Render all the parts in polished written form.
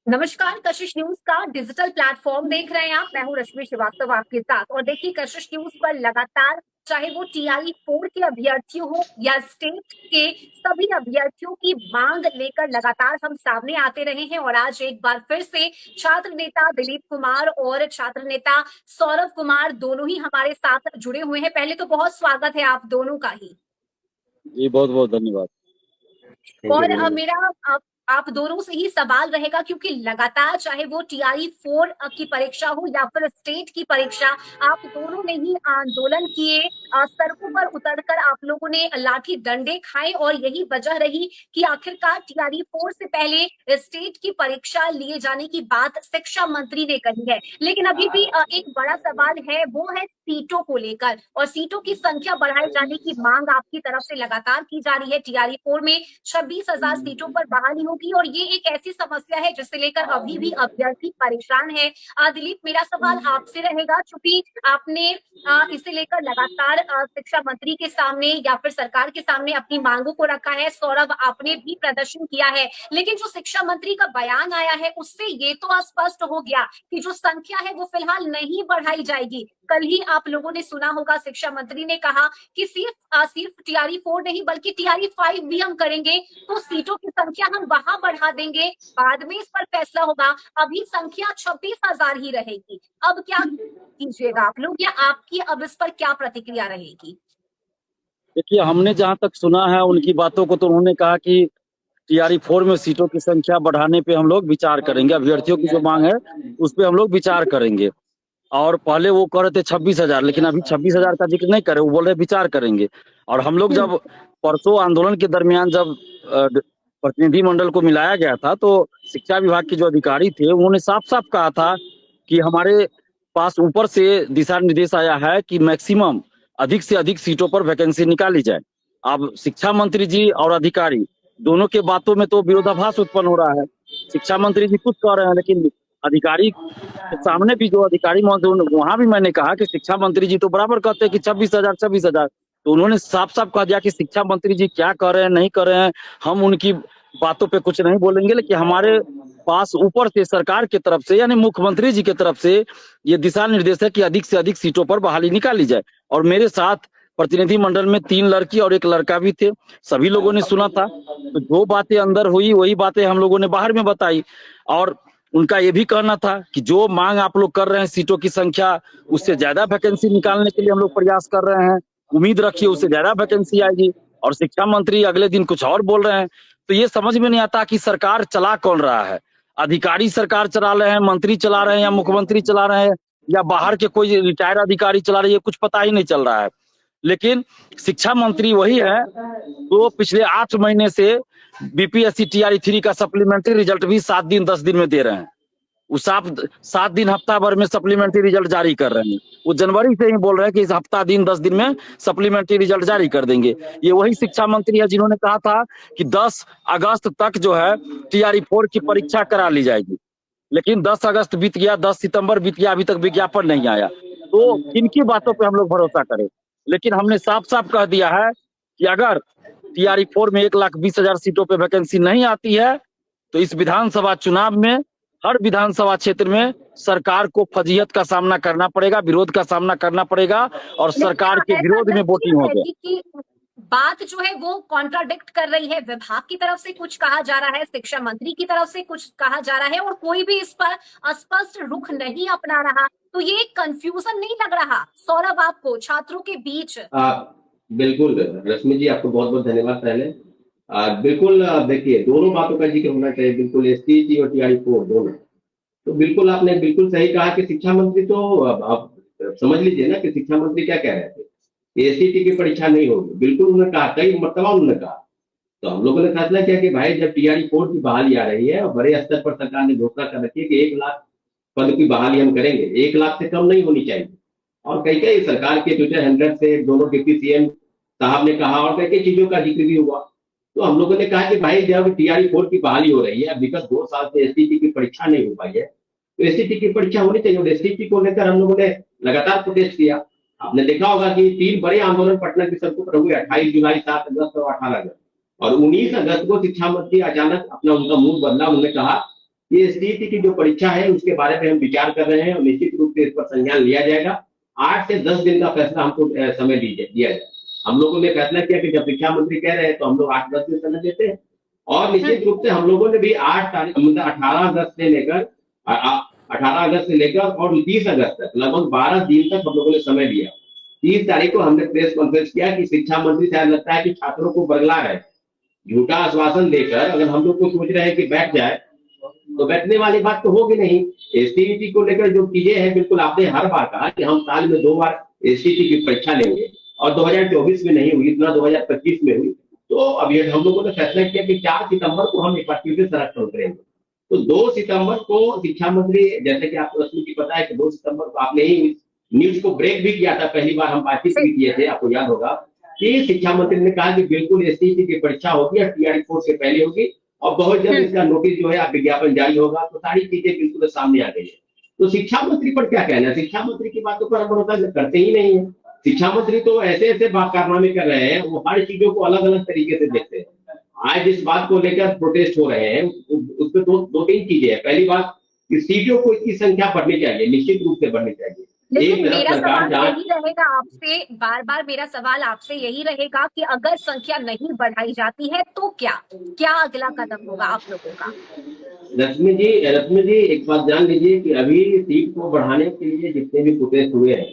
नमस्कार, कशिश न्यूज का digital platform देख रहे हैं आप। मैं हूं रश्मि श्रीवास्तव आपके साथ। और देखिए, कशिश न्यूज पर लगातार चाहे वो TRE 4 के अभ्यर्थियों हो या स्टेट के सभी अभ्यर्थियों की मांग लेकर लगातार हम सामने आते रहे हैं। और आज एक बार फिर से छात्र नेता दिलीप कुमार और छात्र नेता सौरभ कुमार दोनों ही हमारे साथ जुड़े हुए हैं। पहले तो बहुत स्वागत है आप दोनों का ही। जी बहुत बहुत धन्यवाद। और मेरा आप दोनों से ही सवाल रहेगा, क्योंकि लगातार चाहे वो TRE 4 की परीक्षा हो या फिर स्टेट की परीक्षा, आप दोनों ने ही आंदोलन किए, सड़कों पर उतरकर आप लोगों ने लाठी डंडे खाए। और यही वजह रही कि आखिरकार TRE 4 से पहले स्टेट की परीक्षा लिए जाने की बात शिक्षा मंत्री ने कही है। लेकिन अभी भी एक बड़ा सवाल है, वो है सीटों को लेकर। और सीटों की संख्या बढ़ाए जाने की मांग आपकी तरफ से लगातार की जा रही है। TRE 4 में 26,000 सीटों पर बहाली होगी और ये एक ऐसी समस्या है जिसे लेकर अभी भी अभ्यर्थी परेशान है। दिलीप, मेरा सवाल आपसे रहेगा, चूंकि आपने इसे लेकर लगातार शिक्षा मंत्री के सामने या फिर सरकार के सामने अपनी मांगों को रखा है। सौरभ, आपने भी प्रदर्शन किया है, लेकिन जो शिक्षा मंत्री का बयान आया है उससे ये तो स्पष्ट हो गया कि जो संख्या है वो फिलहाल नहीं बढ़ाई जाएगी। कल ही आप लोगों ने सुना होगा, शिक्षा मंत्री ने कहा कि सिर्फ TRE 4 नहीं बल्कि TRE 5 भी हम करेंगे, तो सीटों की संख्या हम वहां बढ़ा देंगे, बाद में इस पर फैसला होगा। अभी संख्या 26,000 ही रहेगी। अब क्या कीजिएगा आप लोग, या आपकी अब इस पर क्या प्रतिक्रिया रहेगी? देखिए, हमने जहां तक सुना है उनकी बातों को, तो उन्होंने कहा कि TRE 4 में सीटों की संख्या बढ़ाने पे हम लोग विचार करेंगे। अभ्यर्थियों की जो मांग है उस पे हम लोग विचार करेंगे। और पहले वो कह रहे थे 26,000, लेकिन अभी 26,000 का जिक्र नहीं करे, वो बोल रहे विचार करेंगे। और हम लोग जब परसों आंदोलन के दरमियान जब प्रतिनिधि मंडल को मिलाया गया था, तो शिक्षा विभाग के जो अधिकारी थे उन्होंने साफ साफ कहा था कि हमारे पास ऊपर से दिशा निर्देश आया है कि मैक्सिमम अधिक से अधिक सीटों पर वैकेंसी निकाली जाए। अब शिक्षा मंत्री जी और अधिकारी दोनों के बातों में तो विरोधाभास उत्पन्न हो रहा है। शिक्षा मंत्री जी कुछ कह रहे हैं, लेकिन अधिकारी के सामने भी जो अधिकारी मौजूद, वहां भी मैंने कहा कि शिक्षा मंत्री जी तो बराबर कहते हैं कि 26,000। तो उन्होंने साफ साफ कह दिया कि शिक्षा मंत्री जी क्या कर रहे हैं नहीं कर रहे हैं, हम उनकी बातों पे कुछ नहीं बोलेंगे, लेकिन हमारे पास ऊपर से सरकार की तरफ से यानी मुख्यमंत्री जी की तरफ से ये दिशा निर्देश है कि अधिक से अधिक सीटों पर बहाली निकाली जाए। और मेरे साथ प्रतिनिधि मंडल में 3 लड़की और 1 लड़का भी थे। सभी लोगों ने सुना था, तो जो बातें अंदर हुई वही बातें हम लोगों ने बाहर में बताई। और उनका ये भी कहना था कि जो मांग आप लोग कर रहे हैं सीटों की संख्या, उससे ज्यादा वैकेंसी निकालने के लिए हम लोग प्रयास कर रहे हैं, उम्मीद रखिए उससे ज्यादा वैकेंसी आएगी। और शिक्षा मंत्री अगले दिन कुछ और बोल रहे हैं। तो ये समझ में नहीं आता कि सरकार चला कौन रहा है। अधिकारी सरकार चला रहे हैं, मंत्री चला रहे हैं, या मुख्यमंत्री चला रहे हैं, या बाहर के कोई रिटायर्ड अधिकारी चला रहे हैं, कुछ पता ही नहीं चल रहा है। लेकिन शिक्षा मंत्री वही है जो पिछले 8 महीने से BPSC TRE 3 का सप्लीमेंट्री रिजल्ट भी 7 दिन 10 दिन में दे रहे हैं। वो 7 दिन हफ्ता भर में सप्लीमेंट्री रिजल्ट जारी कर रहे हैं। वो जनवरी से ही बोल रहे हैं कि इस हफ्ता दिन 10 दिन में सप्लीमेंट्री रिजल्ट जारी कर देंगे। ये वही शिक्षा मंत्री है जिन्होंने कहा था कि 10 अगस्त तक जो है TRE 4 की परीक्षा करा ली जाएगी। लेकिन 10 अगस्त बीत गया, 10 सितंबर बीत गया, अभी तक विज्ञापन नहीं आया। तो किनकी बातों पे हम लोग भरोसा करें। लेकिन हमने साफ साफ कह दिया है कि अगर TRE 4 में 1,20,000 सीटों पे वैकेंसी नहीं आती है, तो इस विधानसभा चुनाव में हर विधानसभा क्षेत्र में सरकार को फजीहत का सामना करना पड़ेगा, विरोध का सामना करना पड़ेगा, और सरकार के विरोध में वोटिंग होगी। बात जो है वो कॉन्ट्राडिक्ट कर रही है। विभाग की तरफ से कुछ कहा जा रहा है, शिक्षा मंत्री की तरफ से कुछ कहा जा रहा है, और कोई भी इस पर स्पष्ट रुख नहीं अपना रहा। तो ये कंफ्यूजन नहीं लग रहा सौरभ आपको छात्रों के बीच? बिल्कुल रश्मि जी, आपको बहुत बहुत धन्यवाद। पहले बिल्कुल देखिए, दोनों बातों का जिक्र होना चाहिए, बिल्कुल ST और TRE 4 दोनों। तो बिल्कुल आपने बिल्कुल सही कहा कि शिक्षा मंत्री तो आप समझ लीजिए ना कि शिक्षा मंत्री क्या कह रहे थे, ST की परीक्षा नहीं होगी। बिल्कुल उन्होंने कहा, कई मरतबा उन्होंने कहा। तो हम लोगों ने फैसला किया कि भाई जब TRE 4 की बहाली आ रही है और बड़े स्तर पर सरकार ने घोषणा कर रखी है कि 1 लाख पद की बहाली हम करेंगे, 1 लाख से कम नहीं होनी चाहिए। और कई सरकार के ट्विटर हैंडल से दोनों डिप्टी CM साहब ने कहा, और कई चीजों का जिक्र भी हुआ। तो हम लोगों ने कहा कि भाई जब TRE 4 की बहाली हो रही है, विगत 2 साल से STT की परीक्षा नहीं हो पाई है, तो STT की परीक्षा होनी चाहिए। और STT को लेकर हम लोगों ने लगातार प्रोटेस्ट किया। आपने देखा होगा कि 3 बड़े आंदोलन पटना की सड़कों पर हुए, 28 जुलाई, 7 अगस्त और 18 अगस्त। और 19 अगस्त को शिक्षा मंत्री अचानक अपना उनका मूड बदला। उन्होंने कहा कि एसटीईटी की जो परीक्षा है उसके बारे में हम विचार कर रहे हैं और निश्चित रूप से इस पर संज्ञान लिया जाएगा। 8 से 10 दिन का फैसला हमको समय दिया जाए। हम लोगों ने फैसला किया कि जब शिक्षा मंत्री कह रहे हैं तो हम लोग 8-10 दिन समय देते हैं। और निश्चित रूप से हम लोगों ने भी 8 तारीख मतलब 18 अगस्त से लेकर 18 अगस्त से लेकर और 30 अगस्त तक लगभग 12 दिन तक हम लोगों ने समय दिया। 30 तारीख को हमने प्रेस कॉन्फ्रेंस किया कि शिक्षा मंत्री शायद लगता है कि छात्रों को बरगला रहे, झूठा आश्वासन देकर अगर हम लोग को सोच रहे हैं कि बैठ जाए तो बैठने वाली बात तो होगी नहीं। एसटीईटी को लेकर जो चीजें हैं, बिल्कुल आपने हर बार कहा कि हम साल में 2 बार एसटीईटी की परीक्षा लेंगे और 2024 में नहीं हुई, इतना 2025 में हुई। तो अभी हम लोगों ने फैसला किया कि 4 सितंबर को हम एक बार फिर से सड़क पर उतरेंगे। तो 2 सितंबर को शिक्षा मंत्री, जैसे कि आपको रश्मि जी पता है कि 2 सितंबर को आपने ही न्यूज को ब्रेक भी किया था, पहली बार हम बातचीत भी किए थे, आपको याद होगा कि शिक्षा मंत्री ने कहा कि बिल्कुल एसटीईटी की परीक्षा होगी और टीआरई 4 से पहले होगी और बहुत जल्द इसका नोटिस जो है विज्ञापन जारी होगा। तो सारी चीजें बिल्कुल सामने आ गई है। तो शिक्षा मंत्री पर क्या कहना है? शिक्षा मंत्री की बातों पर हम भरोसा करते ही नहीं है। शिक्षा मंत्री तो ऐसे ऐसे कारनामे कर रहे हैं, वो हर चीजों को अलग अलग तरीके से देखते हैं। आज जिस बात को लेकर प्रोटेस्ट हो रहे हैं उसमें दो तीन चीजें हैं। पहली बात कि सीटों को इसकी संख्या बढ़नी चाहिए, निश्चित रूप से बढ़नी चाहिए। लेकिन मेरा सवाल यही रहेगा आपसे, बार बार मेरा सवाल आपसे यही रहेगा कि अगर संख्या नहीं बढ़ाई जाती है तो क्या अगला कदम होगा आप लोगों का? रश्मि जी एक बात जान लीजिए कि अभी सीट को बढ़ाने के लिए जितने भी प्रोटेस्ट हुए हैं,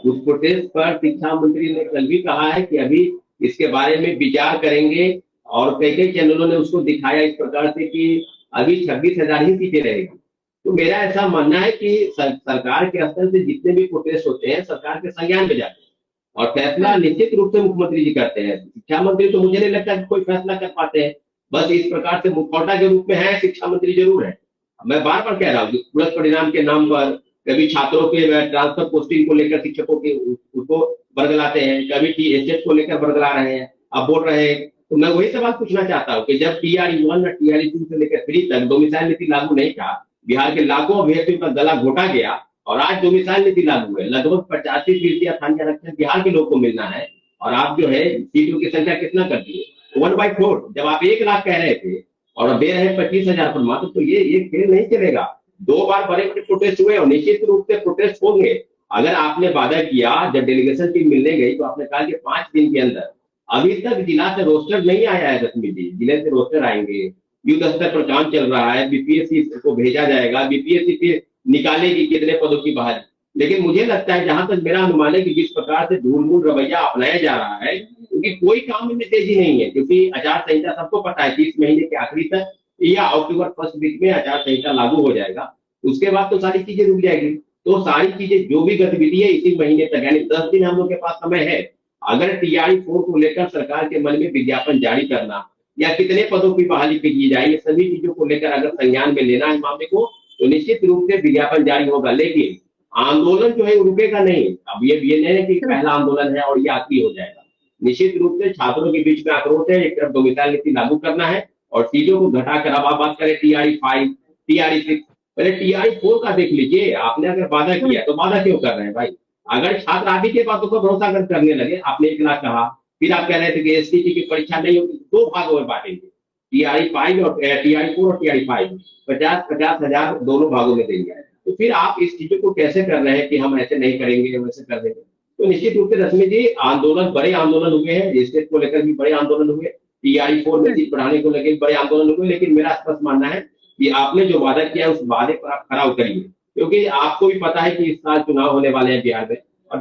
उस प्रोटेस्ट पर शिक्षा मंत्री ने कल भी कहा है कि अभी इसके बारे में विचार करेंगे और कई चैनलों ने उसको दिखाया इस प्रकार से कि अभी 26,000 ही सीटें रहेगी। तो मेरा ऐसा मानना है कि सरकार के स्तर से जितने भी प्रोटेस्ट होते हैं सरकार के संज्ञान में जाते हैं और फैसला निश्चित रूप से मुख्यमंत्री जी करते हैं। शिक्षा मंत्री तो मुझे नहीं लगता कि कोई फैसला कर पाते हैं, बस इस प्रकार से मुखौटा के रूप में है, शिक्षा मंत्री जरूर है। मैं बार बार कह रहा हूँ उलट परिणाम के नाम पर कभी छात्रों के ट्रांसफर पोस्टिंग को लेकर शिक्षकों के उसको बरगलाते हैं, कभी टीएचएस को लेकर बरगला रहे हैं, अब बोल रहे हैं। तो मैं वही सवाल पूछना चाहता हूँ कि जब टीआरई 1 और टीआरई 2 से लेकर 3 तक डोमिसाइल नीति लागू नहीं था, बिहार के लाखों अभ्यर्थियों का गला घोटा गया और आज डोमिसाइल नीति लागू है, लगभग 85% स्थानीय आरक्षण बिहार के लोग को मिलना है और आप जो है सीटों की संख्या कितना कर दी है 1/4। जब आप 1 लाख कह रहे थे और दे रहे 25,000 पर मात्र, तो ये खेल नहीं चलेगा। 2 बार बड़े बड़े प्रोटेस्ट हुए और निश्चित रूप से प्रोटेस्ट होंगे। अगर आपने वादा किया, जब डेलीगेशन टीम मिलने गई तो आपने कहा कि 5 दिन के अंदर, अभी तक जिला से रोस्टर नहीं आया है रश्मि जी, जिले से रोस्टर आएंगे, युद्ध स्तर पर काम चल रहा है, बीपीएससी को भेजा जाएगा, बीपीएससी फिर निकालेगी कितने पदों की बहाली। लेकिन मुझे लगता है, जहां तक मेरा अनुमान है कि जिस प्रकार से ढूंढ रवैया अपनाया जा रहा है, क्योंकि कोई काम में तेजी नहीं है, क्योंकि आचार संहिता सबको पता है 30 महीने के आखिरी तक या अक्टूबर फर्स्ट वीक में आचार संहिता लागू हो जाएगा। उसके बाद तो सारी चीजें रुक जाएगी। तो सारी चीजें जो भी गतिविधि है इसी महीने तक, यानी 10 दिन हम लोग के पास समय है। अगर टीआरई 4 को लेकर सरकार के मन में विज्ञापन जारी करना या कितने पदों की बहाली की जाए, ये सभी चीजों को लेकर अगर संज्ञान में लेना है मामले को, तो निश्चित रूप से विज्ञापन जारी होगा। लेकिन आंदोलन जो है रुकेगा नहीं। अब ये नहीं है कि पहला आंदोलन है और ये आखिरी हो जाएगा। निश्चित रूप से छात्रों के बीच में आक्रोश है, एक तरफ डोमिसाइल नीति लागू करना है और सीटों को घटाकर, अब आप बात करें टीआरई 5, टीआरई 6, पहले टीआरई 4 का देख लीजिए। आपने अगर वादा किया तो वादा क्यों कर रहे हैं भाई? अगर छात्र आदि के बातों पर भरोसा अगर करने लगे, आपने 1 लाख कहा, फिर आप कह रहे थे कि एसटीटी की परीक्षा नहीं होगी, 2 भागों में बांटेंगे, टीआरई 5 और टीआरई 4 और टीआरई 5, 50,000 दोनों भागों में देंगे। तो फिर आप इस चीजों को कैसे कर रहे हैं कि हम ऐसे नहीं करेंगे, वैसे कर देंगे? तो निश्चित रूप से रश्मि जी, आंदोलन, बड़े आंदोलन हुए हैं, स्टेट को लेकर भी बड़े आंदोलन हुए, टीआरई 4 में सीट बढ़ाने को लेकर बड़े आंदोलन हुए। लेकिन मेरा स्पष्ट मानना है कि आपने जो वादा किया उस वादे पर आप खरा उतरिए, क्योंकि आपको भी पता है कि इस साल चुनाव होने वाले हैं बिहार में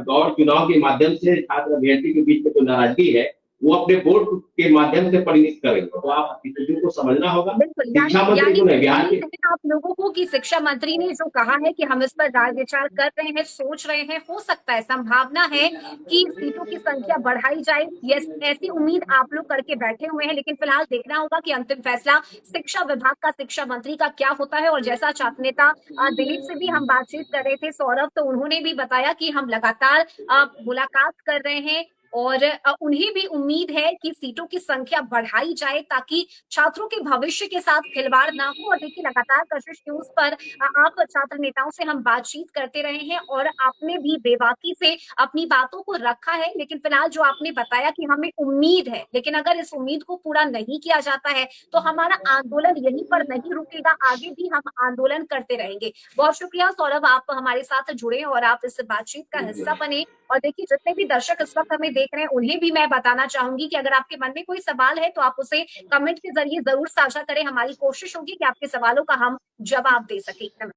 और चुनाव के माध्यम से छात्र अभ्यर्थी के बीच में जो नाराजगी है वो अपने वोट के माध्यम से परिणित करेंगे। तो आप इस चीजों को समझना होगा। शिक्षा मंत्री को नहीं, बिहार के आप लोगों को कि शिक्षा मंत्री ने जो कहा है कि हम इस पर राय विचार कर रहे हैं, सोच रहे हैं, हो सकता है, संभावना है कि सीटों की संख्या बढ़ाई जाए, ऐसी उम्मीद आप लोग करके बैठे हुए हैं। लेकिन फिलहाल देखना होगा कि अंतिम फैसला शिक्षा विभाग का, शिक्षा मंत्री का क्या होता है। और जैसा छात्र नेता दिलीप से भी हम बातचीत कर रहे थे, सौरभ, तो उन्होंने भी बताया कि हम लगातार मुलाकात कर रहे हैं, और उन्हें भी उम्मीद है कि सीटों की संख्या बढ़ाई जाए ताकि छात्रों के भविष्य के साथ खिलवाड़ ना हो। और देखिए लगातार कशिश न्यूज पर आप छात्र नेताओं से हम बातचीत करते रहे हैं और आपने भी बेबाकी से अपनी बातों को रखा है, लेकिन फिलहाल जो आपने बताया कि हमें उम्मीद है, लेकिन अगर इस उम्मीद को पूरा नहीं किया जाता है तो हमारा आंदोलन यहीं पर नहीं रुकेगा, आगे भी हम आंदोलन करते रहेंगे। बहुत शुक्रिया सौरभ, आप हमारे साथ जुड़े और आप इस बातचीत का हिस्सा बने। और देखिए जितने भी दर्शक इस वक्त हमें देख रहे हैं उन्हें भी मैं बताना चाहूंगी कि अगर आपके मन में कोई सवाल है तो आप उसे कमेंट के जरिए जरूर साझा करें। हमारी कोशिश होगी कि आपके सवालों का हम जवाब दे सकें।